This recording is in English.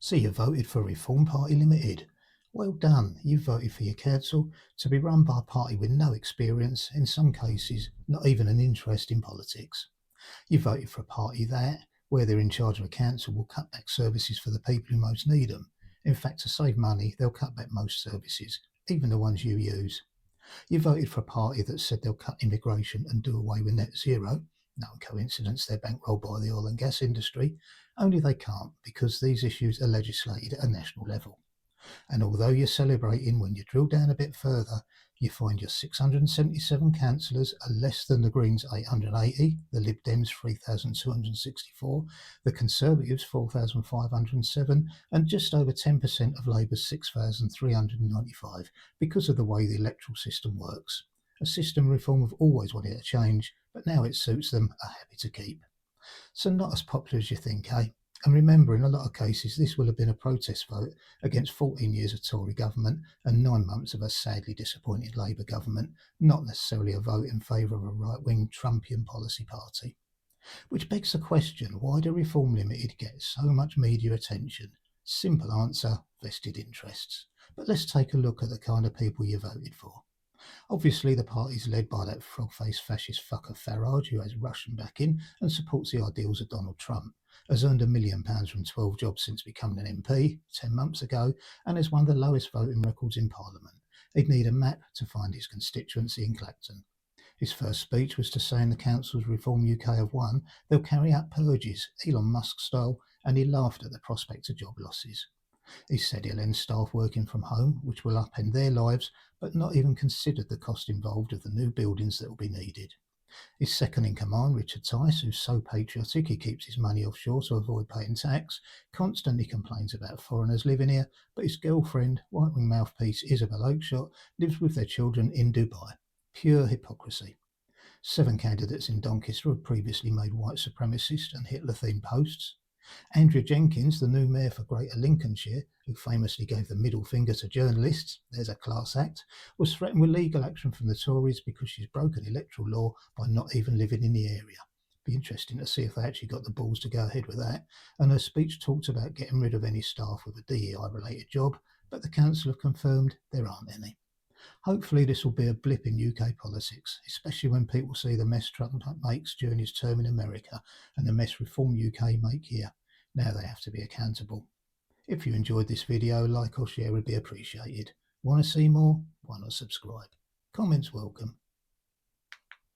So you voted for Reform Party Limited. Well done, you voted for your council to be run by a party with no experience, in some cases, not even an interest in politics. You voted for a party that, where they're in charge of a council, will cut back services for the people who most need them. In fact, to save money, they'll cut back most services, even the ones you use. You voted for a party that said they'll cut immigration and do away with net zero. No coincidence they're bankrolled by the oil and gas industry, only they can't because these issues are legislated at a national level. And although you're celebrating, when you drill down a bit further, you find your 677 councillors are less than the Greens' 880, the Lib Dems' 3,264, the Conservatives' 4,507, and just over 10% of Labour's 6,395 because of the way the electoral system works. A system reform have always wanted to change, but now it suits them, are happy to keep. So not as popular as you think, eh? And remember, in a lot of cases, this will have been a protest vote against 14 years of Tory government and 9 months of a sadly disappointed Labour government, not necessarily a vote in favour of a right-wing Trumpian policy party. Which begs the question, why do Reform Limited get so much media attention? Simple answer, vested interests. But let's take a look at the kind of people you voted for. Obviously, the party's led by that frog-faced fascist fucker Farage, who has Russian backing and supports the ideals of Donald Trump, has earned £1 million from 12 jobs since becoming an MP 10 months ago, and has one of the lowest voting records in Parliament. He'd need a map to find his constituency in Clacton. His first speech was to say in the council's Reform UK have won, they'll carry out purges, Elon Musk style, and he laughed at the prospect of job losses. He said he'll end staff working from home, which will upend their lives, but not even considered the cost involved of the new buildings that will be needed. His second in command, Richard Tice, who's so patriotic he keeps his money offshore to avoid paying tax, constantly complains about foreigners living here, but his girlfriend, right-wing mouthpiece Isabel Oakeshott, lives with their children in Dubai. Pure hypocrisy. 7 candidates in Doncaster have previously made white supremacist and Hitler-themed posts. Andrea Jenkins, the new mayor for Greater Lincolnshire, who famously gave the middle finger to journalists, there's a class act, was threatened with legal action from the Tories because she's broken electoral law by not even living in the area. Be interesting to see if they actually got the balls to go ahead with that. And her speech talked about getting rid of any staff with a DEI-related job, but the council have confirmed there aren't any. Hopefully this will be a blip in UK politics, especially when people see the mess Trump makes during his term in America and the mess Reform UK make here. Now they have to be accountable. If you enjoyed this video, like or share would be appreciated. Want to see more? Why not subscribe? Comments welcome.